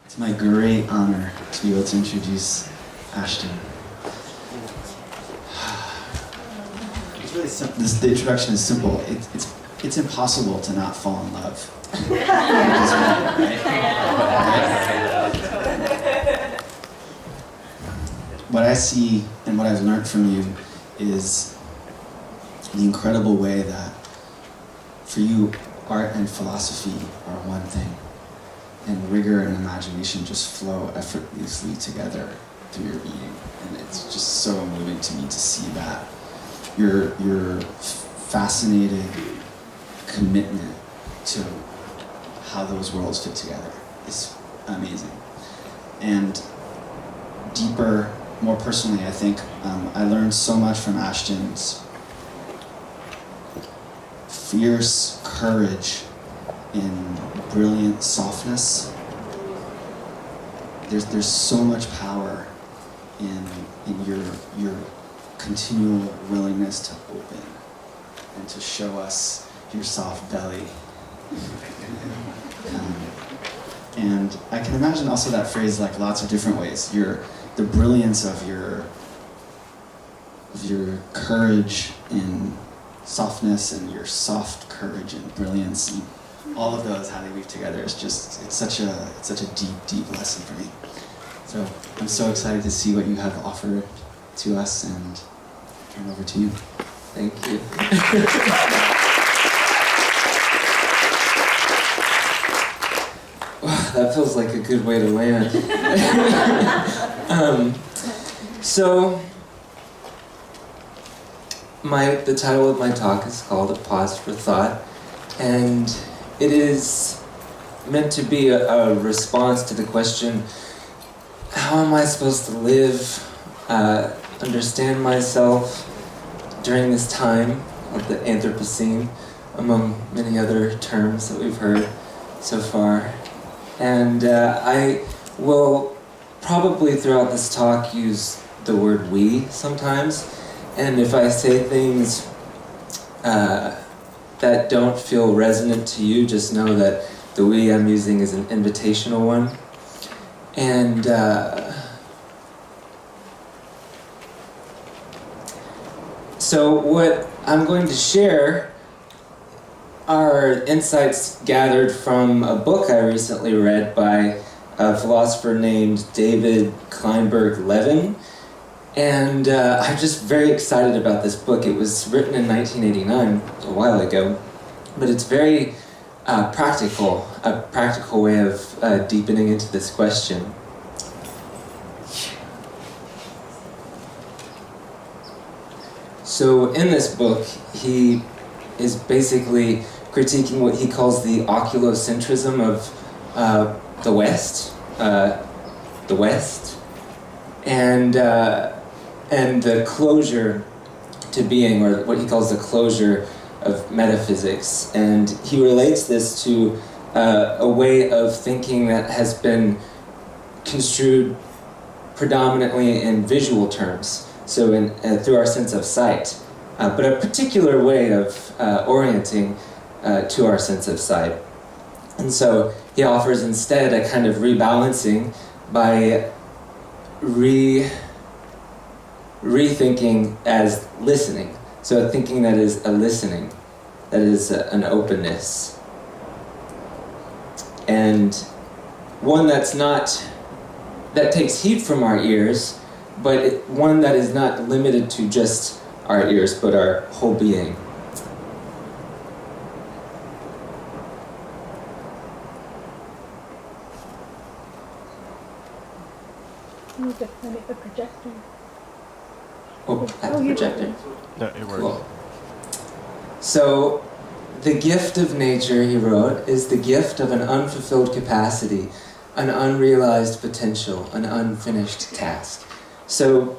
It's my great honor to be able to introduce Ashton. It's really simple. The introduction is simple. It's impossible to not fall in love. What I see and what I've learned from you is the incredible way that for you, art and philosophy are one thing, and rigor and imagination just flow effortlessly together through your being. And it's just so moving to me to see that. Your fascinated commitment to how those worlds fit together is amazing. And deeper, more personally, I think I learned so much from Ashton's fierce courage in brilliant softness. There's so much power in your continual willingness to open and to show us your soft belly. And I can imagine also that phrase like lots of different ways. The brilliance of your courage in softness and your soft courage and brilliance, and all of those, how they weave together, is just, it's such a deep lesson for me. So I'm so excited to see what you have offered to us, and turn over to you. Thank you. Wow, that feels like a good way to land. So, the title of my talk is called A Pause for Thought, and it is meant to be a response to the question, how am I supposed to live, understand myself during this time of the Anthropocene, among many other terms that we've heard so far. And I will probably throughout this talk use the word we sometimes, and if I say things that don't feel resonant to you, just know that the we I'm using is an invitational one. And so what I'm going to share are insights gathered from a book I recently read by a philosopher named David Kleinberg-Levin. And I'm just very excited about this book. It was written in 1989, a while ago, but it's very a practical way of deepening into this question. So in this book, he is basically critiquing what he calls the oculocentrism of the West, and the closure to being, or what he calls the closure of metaphysics. And he relates this to a way of thinking that has been construed predominantly in visual terms, so through our sense of sight, but a particular way of orienting to our sense of sight. And so he offers instead a kind of rebalancing by rethinking as listening. So a thinking that is a listening, that is an openness. And one that takes heed from our ears, but one that is not limited to just our ears, but our whole being. You need to find the projector. At the projector? No, it works. Cool. So, the gift of nature, he wrote, is the gift of an unfulfilled capacity, an unrealized potential, an unfinished task. So,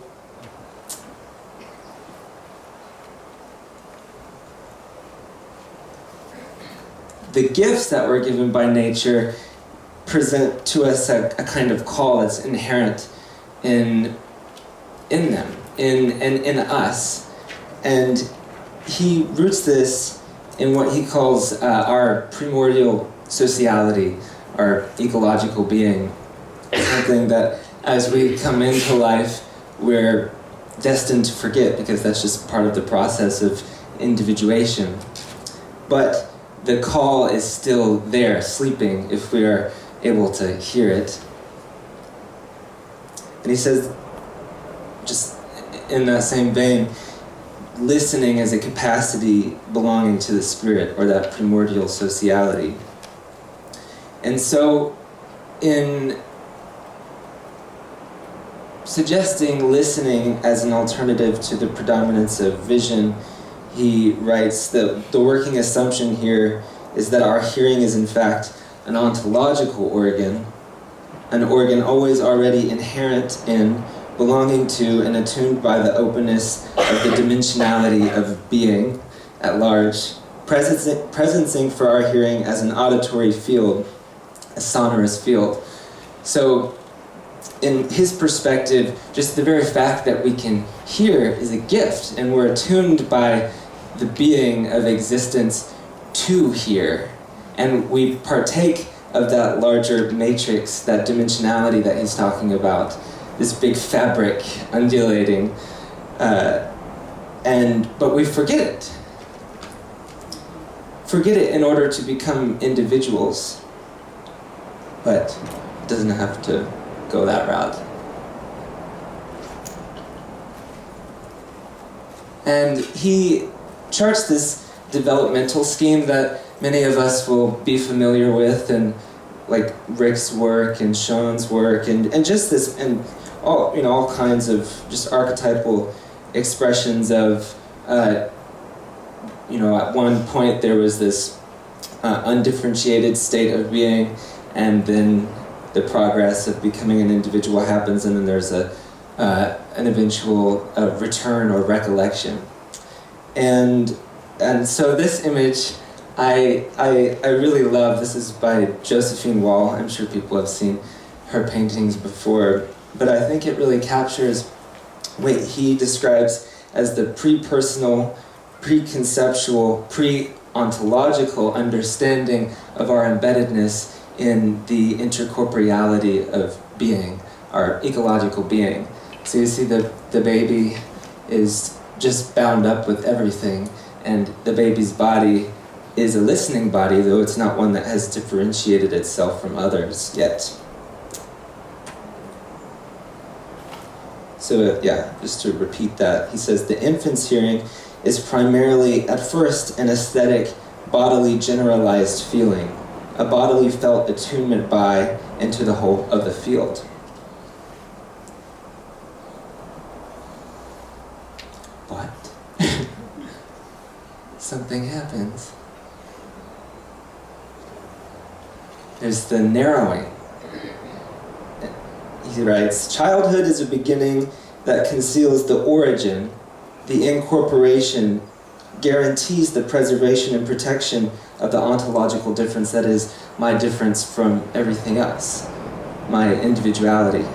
the gifts that we're given by nature present to us a kind of call that's inherent in them, in us. And he roots this in what he calls our primordial sociality, our ecological being. something that as we come into life, we're destined to forget, because that's just part of the process of individuation. But the call is still there, sleeping, if we are able to hear it. And he says, just in that same vein, listening is a capacity belonging to the spirit, or that primordial sociality. And so, in suggesting listening as an alternative to the predominance of vision, he writes that the working assumption here is that our hearing is in fact an ontological organ, an organ always already inherent in, belonging to, and attuned by the openness of the dimensionality of being at large, presencing for our hearing as an auditory field, a sonorous field. So, in his perspective, just the very fact that we can hear is a gift, and we're attuned by the being of existence to hear. And we partake of that larger matrix, that dimensionality that he's talking about, this big fabric undulating, but we forget it. Forget it in order to become individuals. But it doesn't have to go that route. And he charts this developmental scheme that many of us will be familiar with, and like Rick's work and Sean's work, and just this, and all kinds of just archetypal expressions of, at one point there was this undifferentiated state of being, and then the progress of becoming an individual happens, and then there's an eventual return or recollection. And so this image I really love. This is by Josephine Wall. I'm sure people have seen her paintings before, but I think it really captures what he describes as the pre-personal, pre-conceptual, pre-ontological understanding of our embeddedness in the intercorporeality of being, our ecological being. So you see the baby is just bound up with everything, and the baby's body is a listening body, though it's not one that has differentiated itself from others yet. So just to repeat that, he says the infant's hearing is primarily, at first, an aesthetic, bodily generalized feeling, a bodily felt attunement by and to the whole of the field. But something happens. There's the narrowing. He writes, childhood is a beginning that conceals the origin. The incorporation guarantees the preservation and protection of the ontological difference, that is, my difference from everything else, my individuality.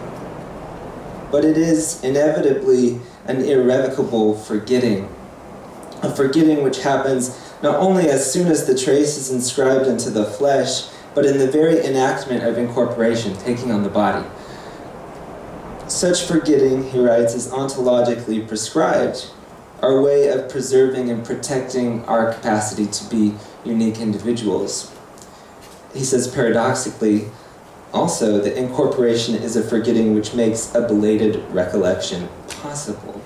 But it is inevitably an irrevocable forgetting, a forgetting which happens not only as soon as the trace is inscribed into the flesh, but in the very enactment of incorporation, taking on the body. Such forgetting, he writes, is ontologically prescribed, our way of preserving and protecting our capacity to be unique individuals. He says, paradoxically, also, the incorporation is a forgetting which makes a belated recollection possible.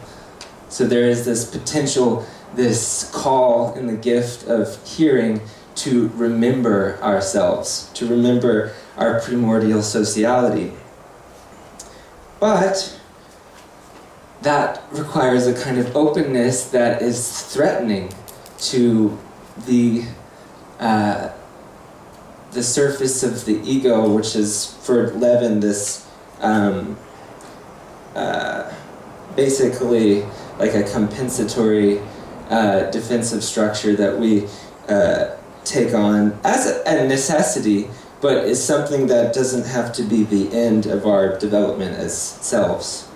So there is this potential, this call in the gift of hearing to remember ourselves, to remember our primordial sociality. But that requires a kind of openness that is threatening to the surface of the ego, which is, for Levin, this basically like a compensatory defensive structure that we take on as a necessity, but is something that doesn't have to be the end of our development as selves.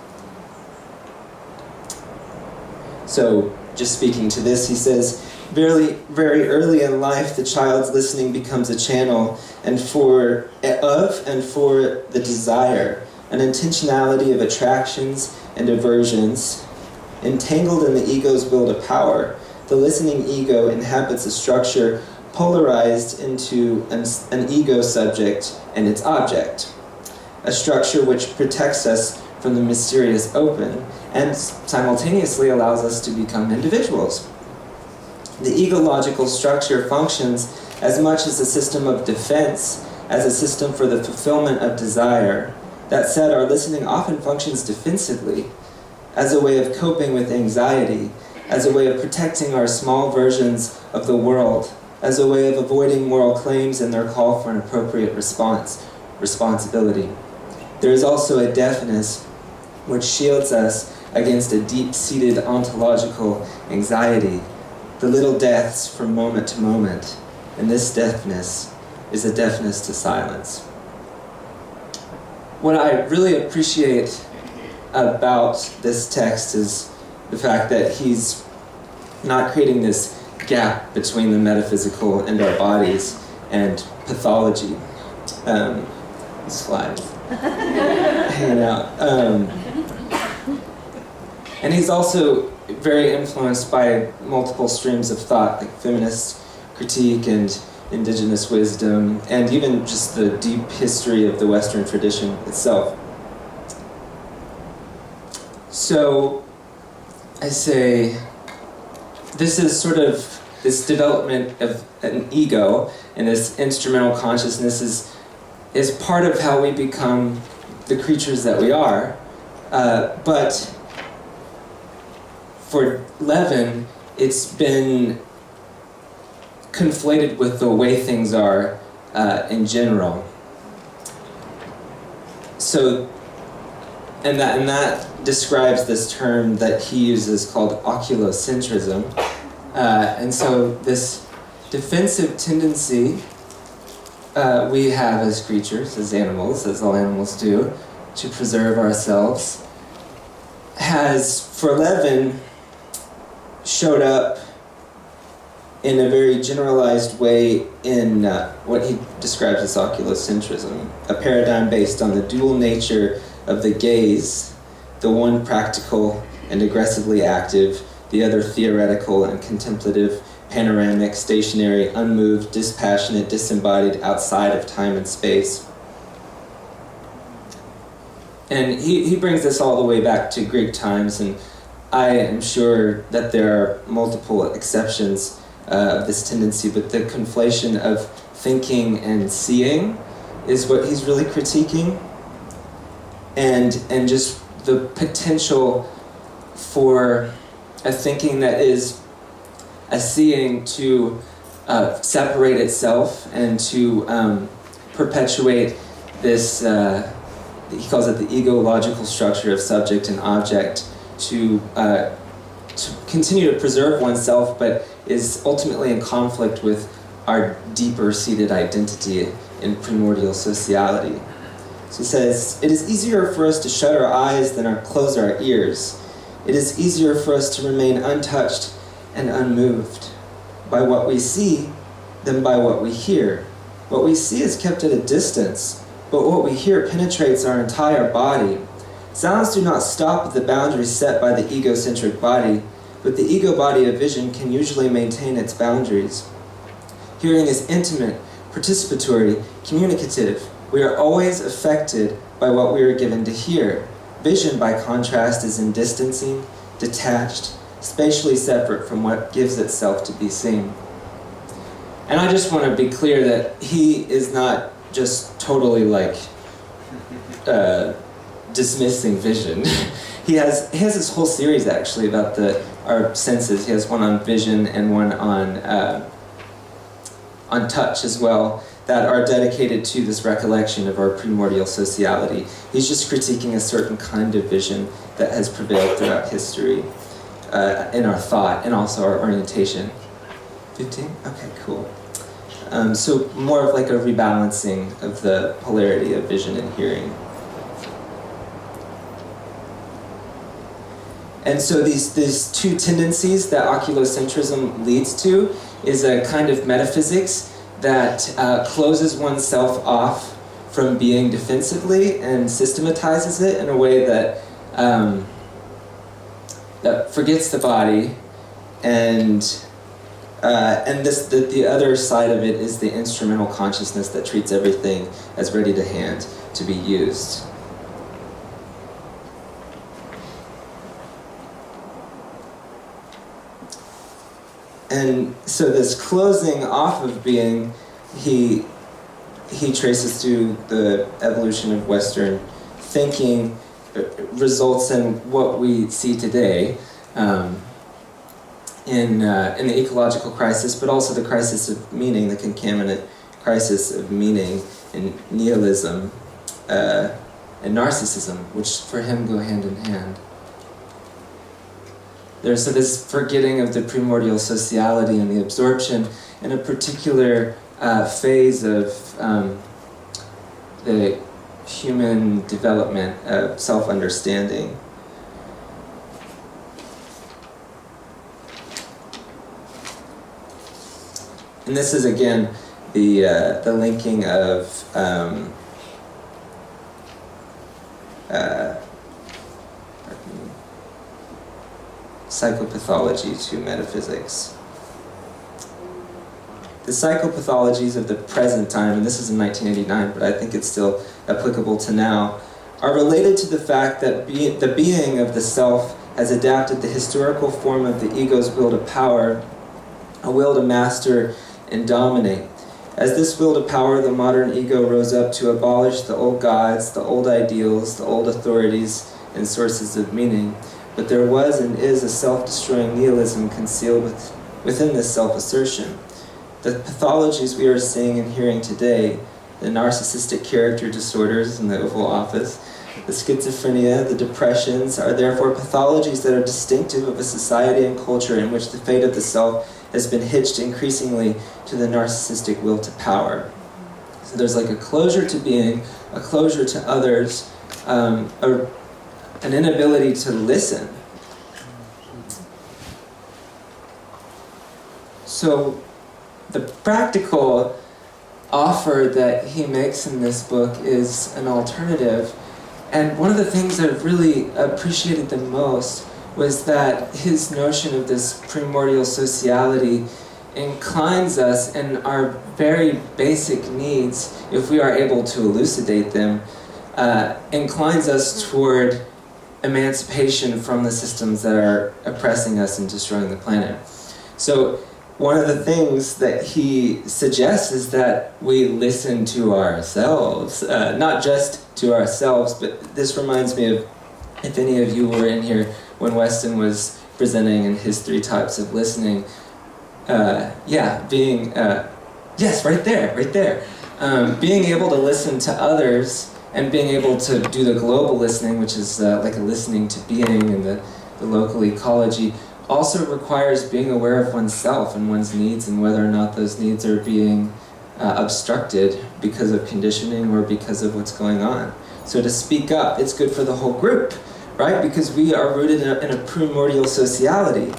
So, just speaking to this, he says, very early in life, the child's listening becomes a channel for the desire, an intentionality of attractions and aversions. Entangled in the ego's will to power, the listening ego inhabits a structure polarized into an ego subject and its object, a structure which protects us from the mysterious open and simultaneously allows us to become individuals. The ecological structure functions as much as a system of defense as a system for the fulfillment of desire. That said, our listening often functions defensively, as a way of coping with anxiety, as a way of protecting our small versions of the world, as a way of avoiding moral claims and their call for an appropriate responsibility. There is also a deafness which shields us against a deep-seated ontological anxiety, the little deaths from moment to moment, and this deafness is a deafness to silence. What I really appreciate about this text is the fact that he's not creating this gap between the metaphysical and our bodies and pathology. Slides. Hanging out. And he's also very influenced by multiple streams of thought, like feminist critique and indigenous wisdom, and even just the deep history of the Western tradition itself. So I say this is sort of this development of an ego, and this instrumental consciousness is part of how we become the creatures that we are. But for Levin, it's been conflated with the way things are in general. So, and that describes this term that he uses called oculocentrism. And so this defensive tendency we have as creatures, as animals, as all animals do, to preserve ourselves, has, for Levin, showed up in a very generalized way in what he describes as oculocentrism, a paradigm based on the dual nature of the gaze, the one practical and aggressively active, the other theoretical and contemplative, panoramic, stationary, unmoved, dispassionate, disembodied, outside of time and space. And he brings this all the way back to Greek times, and I am sure that there are multiple exceptions of this tendency, but the conflation of thinking and seeing is what he's really critiquing, and just the potential for a thinking that is a seeing to separate itself and to perpetuate this, he calls it the ecological structure of subject and object, to continue to preserve oneself, but is ultimately in conflict with our deeper-seated identity in primordial sociality. So he says, "It is easier for us to shut our eyes than close our ears. It is easier for us to remain untouched and unmoved by what we see than by what we hear. What we see is kept at a distance, but what we hear penetrates our entire body. Sounds do not stop at the boundaries set by the egocentric body, but the ego body of vision can usually maintain its boundaries. Hearing is intimate, participatory, communicative. We are always affected by what we are given to hear. Vision, by contrast, is indistancing, detached, spatially separate from what gives itself to be seen." And I just want to be clear that he is not just totally dismissing vision. He has this whole series actually about our senses. He has one on vision and one on touch as well, that are dedicated to this recollection of our primordial sociality. He's just critiquing a certain kind of vision that has prevailed throughout history in our thought and also our orientation. 15? Okay, cool. So more of like a rebalancing of the polarity of vision and hearing. And so these two tendencies that oculocentrism leads to is a kind of metaphysics that closes oneself off from being defensively and systematizes it in a way that that forgets the body, and the other side of it is the instrumental consciousness that treats everything as ready to hand to be used. And so this closing off of being, he traces through the evolution of Western thinking, results in what we see today in the ecological crisis, but also the crisis of meaning, the concaminant crisis of meaning in nihilism and narcissism, which for him go hand in hand. There's this forgetting of the primordial sociality and the absorption in a particular phase of the human development of self-understanding. And this is again the linking of psychopathology to metaphysics. The psychopathologies of the present time, and this is in 1989, but I think it's still applicable to now, are related to the fact that the being of the self has adapted the historical form of the ego's will to power, a will to master and dominate. As this will to power, the modern ego rose up to abolish the old gods, the old ideals, the old authorities, and sources of meaning. But there was and is a self-destroying nihilism concealed within this self-assertion. The pathologies we are seeing and hearing today, the narcissistic character disorders in the Oval Office, the schizophrenia, the depressions, are therefore pathologies that are distinctive of a society and culture in which the fate of the self has been hitched increasingly to the narcissistic will to power. So there's like a closure to being, a closure to others, an inability to listen. So the practical offer that he makes in this book is an alternative. And one of the things I really appreciated the most was that his notion of this primordial sociality inclines us in our very basic needs, if we are able to elucidate them, inclines us toward emancipation from the systems that are oppressing us and destroying the planet. So one of the things that he suggests is that we listen to ourselves, not just to ourselves, but this reminds me of, if any of you were in here when Weston was presenting in his 3 types of listening, yes, right there. Being able to listen to others and being able to do the global listening, which is like a listening to being and the local ecology, also requires being aware of oneself and one's needs and whether or not those needs are being obstructed because of conditioning or because of what's going on. So to speak up, it's good for the whole group, right? Because we are rooted in a primordial sociality.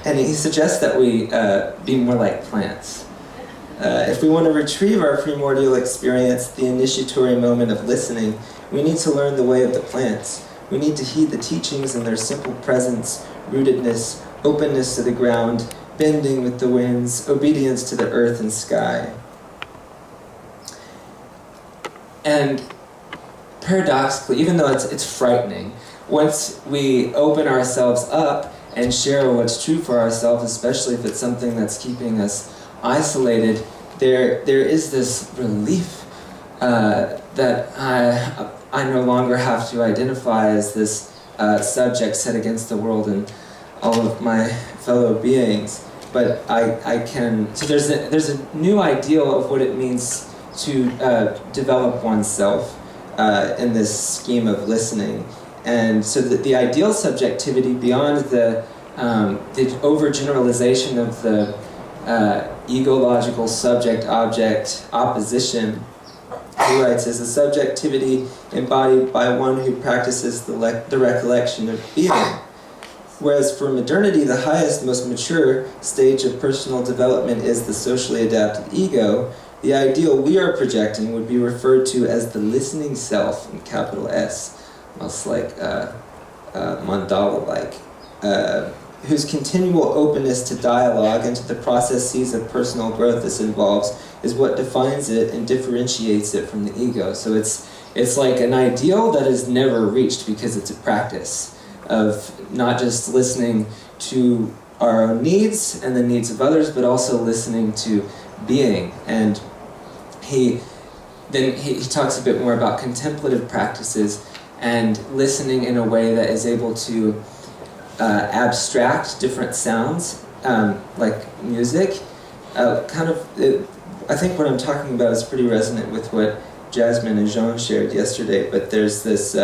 And he suggests that we be more like plants. If we want to retrieve our primordial experience, the initiatory moment of listening, we need to learn the way of the plants. We need to heed the teachings in their simple presence, rootedness, openness to the ground, bending with the winds, obedience to the earth and sky. And paradoxically, even though it's frightening, once we open ourselves up and share what's true for ourselves, especially if it's something that's keeping us isolated, there is this relief that I no longer have to identify as this subject set against the world and all of my fellow beings, but I can. So there's a new ideal of what it means to develop oneself in this scheme of listening. And so the ideal subjectivity, beyond the overgeneralization of the ecological subject-object opposition, he writes, is a subjectivity embodied by one who practices the recollection of being. Whereas for modernity, the highest, most mature stage of personal development is the socially adapted ego, the ideal we are projecting would be referred to as the listening self, in capital S, almost like mandala-like, whose continual openness to dialogue and to the processes of personal growth this involves is what defines it and differentiates it from the ego. So it's like an ideal that is never reached because it's a practice of not just listening to our own needs and the needs of others, but also listening to being. And he talks a bit more about contemplative practices and listening in a way that is able to abstract different sounds, like music. I think what I'm talking about is pretty resonant with what Jasmine and Jean shared yesterday, but there's this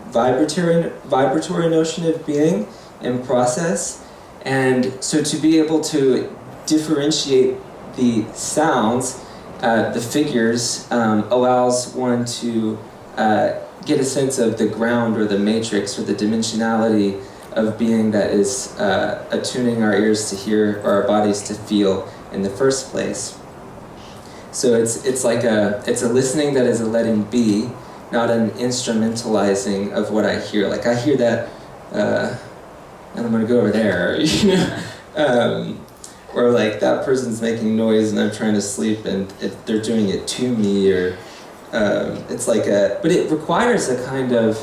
vibratory notion of being in process, and so to be able to differentiate the sounds, the figures, allows one to get a sense of the ground or the matrix or the dimensionality of being that is attuning our ears to hear or our bodies to feel in the first place. So it's a listening that is a letting be, not an instrumentalizing of what I hear. Like I hear that, and I'm gonna go over there, you know, or like that person's making noise and I'm trying to sleep and they're doing it to me, or but it requires a kind of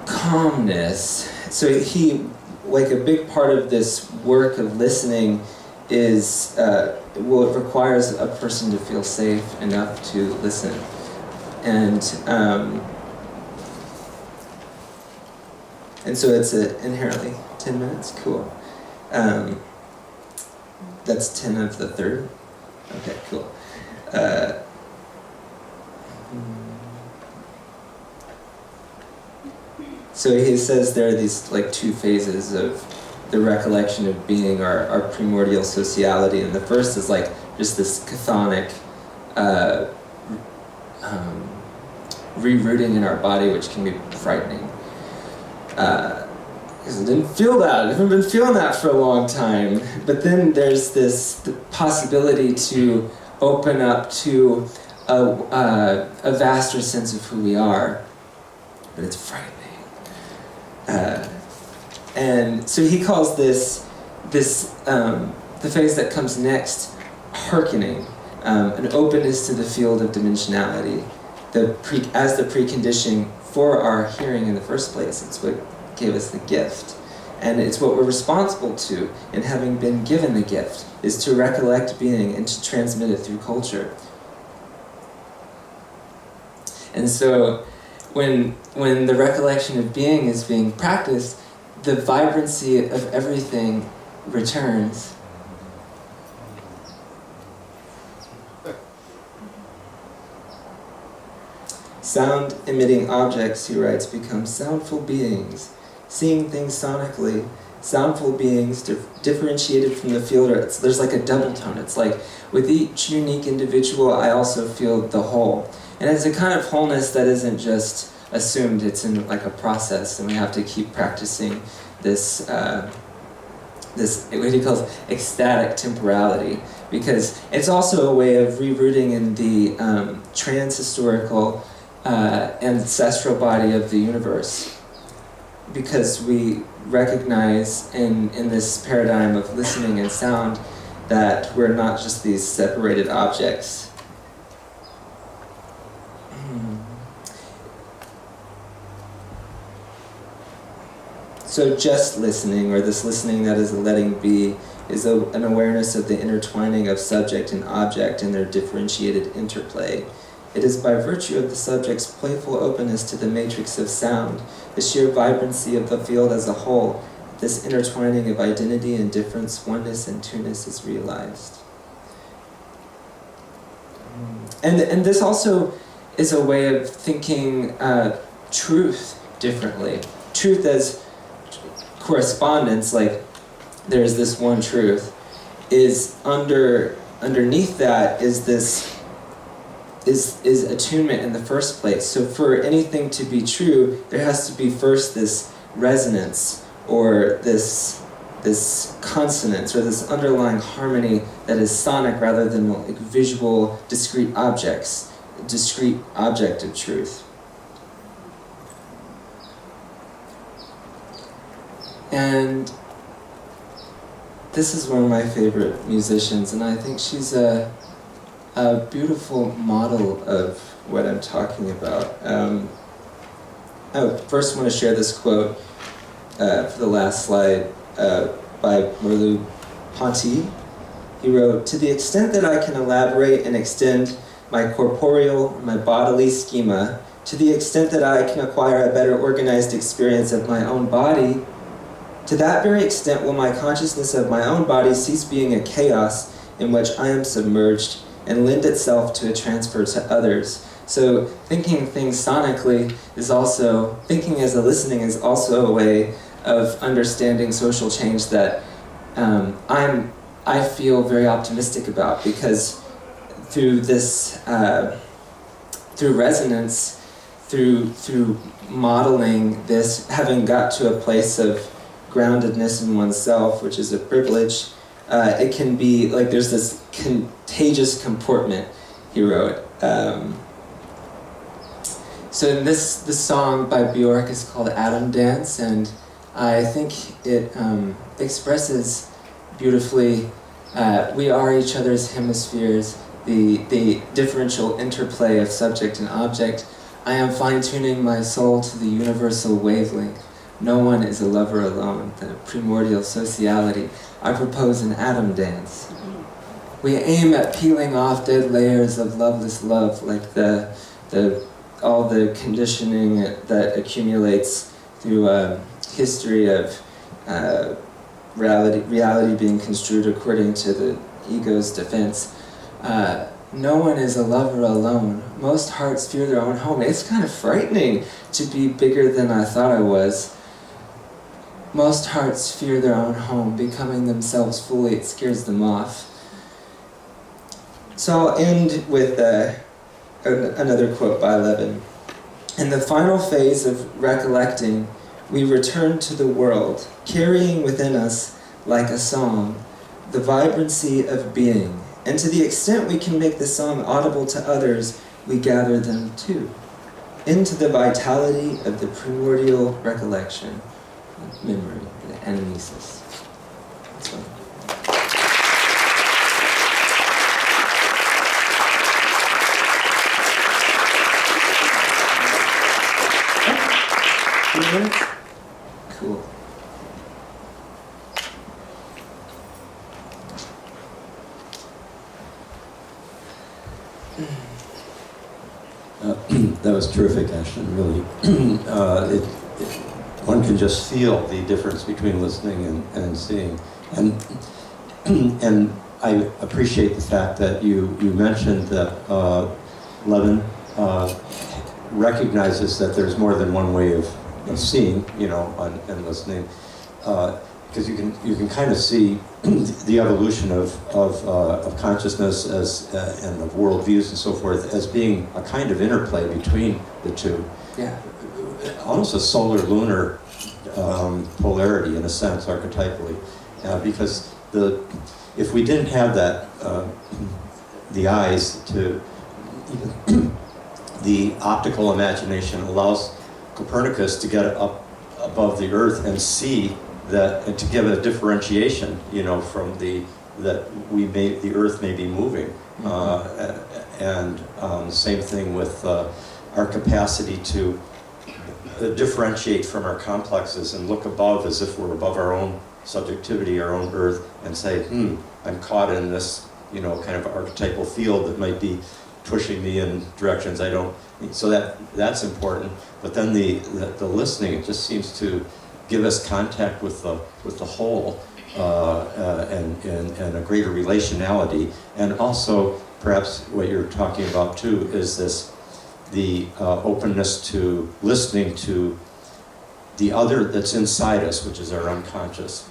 calmness. So a big part of this work of listening is, it requires a person to feel safe enough to listen. And so it's inherently 10 minutes, cool. That's 10 of the third. Okay, cool. So he says there are these like two phases of the recollection of being, our primordial sociality, and the first is like just this chthonic rerouting in our body, which can be frightening. Because I didn't feel that. I haven't been feeling that for a long time. But then there's the possibility to open up to a vaster sense of who we are. But it's frightening. And so he calls this the phase that comes next, hearkening, an openness to the field of dimensionality, as the precondition for our hearing in the first place. It's what gave us the gift. And it's what we're responsible to in having been given the gift, is to recollect being and to transmit it through culture. And so when the recollection of being is being practiced, the vibrancy of everything returns. Sound-emitting objects, he writes, become soundful beings. Seeing things sonically, soundful beings differentiated from the field, there's like a double tone. It's like, with each unique individual, I also feel the whole. And it's a kind of wholeness that isn't just assumed, it's in like a process, and we have to keep practicing this, what he calls ecstatic temporality, because it's also a way of rerouting in the trans-historical ancestral body of the universe, because we recognize in this paradigm of listening and sound that we're not just these separated objects. So just listening, or this listening that is a letting be, is an awareness of the intertwining of subject and object in their differentiated interplay. It is by virtue of the subject's playful openness to the matrix of sound, the sheer vibrancy of the field as a whole, this intertwining of identity and difference, oneness and two-ness is realized. And this also is a way of thinking truth differently. Truth as correspondence, like there's this one truth, is underneath that is this is attunement in the first place. So for anything to be true, there has to be first this resonance, or this consonance, or this underlying harmony that is sonic rather than like visual, discrete objects, discrete objective truth. And this is one of my favorite musicians, and I think she's a beautiful model of what I'm talking about. I first want to share this quote for the last slide by Merleau-Ponty. He wrote, "To the extent that I can elaborate and extend my corporeal, my bodily schema, to the extent that I can acquire a better organized experience of my own body, to that very extent will my consciousness of my own body cease being a chaos in which I am submerged and lend itself to a transfer to others." So thinking things sonically is also, thinking as a listening is also a way of understanding social change that I feel very optimistic about, because through this, through resonance, through modeling this, having got to a place of groundedness in oneself, which is a privilege, it can be like there's this contagious comportment, he wrote. So this song by Björk is called Atom Dance, and I think it expresses beautifully we are each other's hemispheres, the differential interplay of subject and object. I am fine-tuning my soul to the universal wavelength. No one is a lover alone, the primordial sociality. I propose an atom dance. We aim at peeling off dead layers of loveless love, like all the conditioning that accumulates through a history of reality being construed according to the ego's defense. No one is a lover alone. Most hearts fear their own home. It's kind of frightening to be bigger than I thought I was. Most hearts fear their own home. Becoming themselves fully, it scares them off. So I'll end with another quote by Levin. In the final phase of recollecting, we return to the world, carrying within us, like a song, the vibrancy of being. And to the extent we can make the song audible to others, we gather them too, into the vitality of the primordial recollection, memory, the anamnesis. That's one. Cool. That was terrific, Ashton, really. One can just feel the difference between listening and seeing. And I appreciate the fact that you mentioned that Levin recognizes that there's more than one way of seeing, and listening, because you can kind of see the evolution of consciousness and of worldviews and so forth as being a kind of interplay between the two. Yeah. Almost a solar-lunar polarity in a sense, archetypally, because if we didn't have that, the eyes to the optical imagination allows Copernicus to get up above the Earth and see that, and to give a differentiation, from the Earth may be moving, and same thing with our capacity to differentiate from our complexes and look above as if we're above our own subjectivity, our own Earth, and say, I'm caught in this, kind of archetypal field that might be pushing me in directions I don't. So that's important. But then the listening, it just seems to give us contact with the whole, and a greater relationality. And also, perhaps what you're talking about too is the openness to listening to the other that's inside us, which is our unconscious.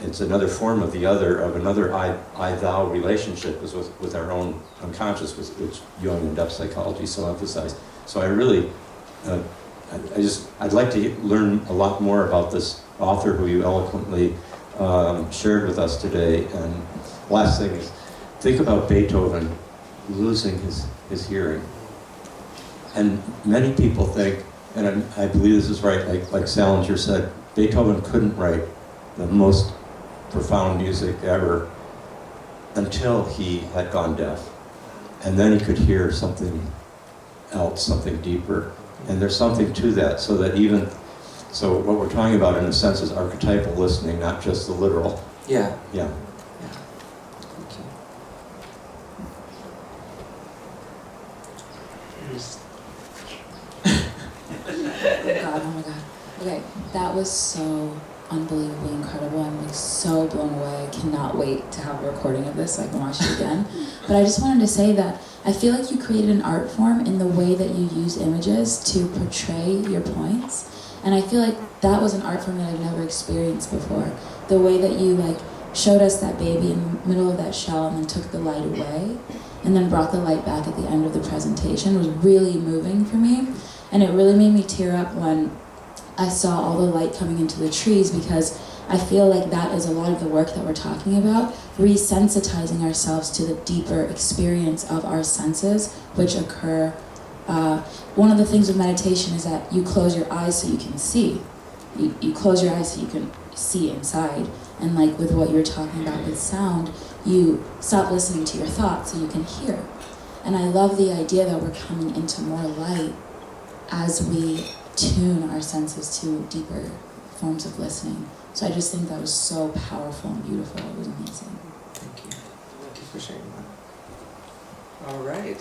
it's another form of the other, of another I-thou relationship is with our own unconscious, which Jung and depth psychology so emphasize. So I really, I'd like to learn a lot more about this author who you eloquently shared with us today. And last thing is, think about Beethoven losing his hearing. And many people think, and I believe this is right, like Salinger said, Beethoven couldn't write the most profound music ever until he had gone deaf. And then he could hear something else, something deeper. And there's something to that, so what we're talking about in a sense is archetypal listening, not just the literal. Yeah. Yeah. Okay. Oh my god. Okay, that was so unbelievably incredible. I'm like so blown away. I cannot wait to have a recording of this so I can watch it again. But I just wanted to say that I feel like you created an art form in the way that you use images to portray your points. And I feel like that was an art form that I've never experienced before. The way that you like showed us that baby in the middle of that shell and then took the light away and then brought the light back at the end of the presentation was really moving for me. And it really made me tear up when I saw all the light coming into the trees, because I feel like that is a lot of the work that we're talking about, resensitizing ourselves to the deeper experience of our senses, which occur. One of the things with meditation is that you close your eyes so you can see. You close your eyes so you can see inside. And like with what you're talking about with sound, you stop listening to your thoughts so you can hear. And I love the idea that we're coming into more light as we tune our senses to deeper forms of listening. So I just think that was so powerful and beautiful. It was amazing. Thank you. Thank you for sharing that. All right.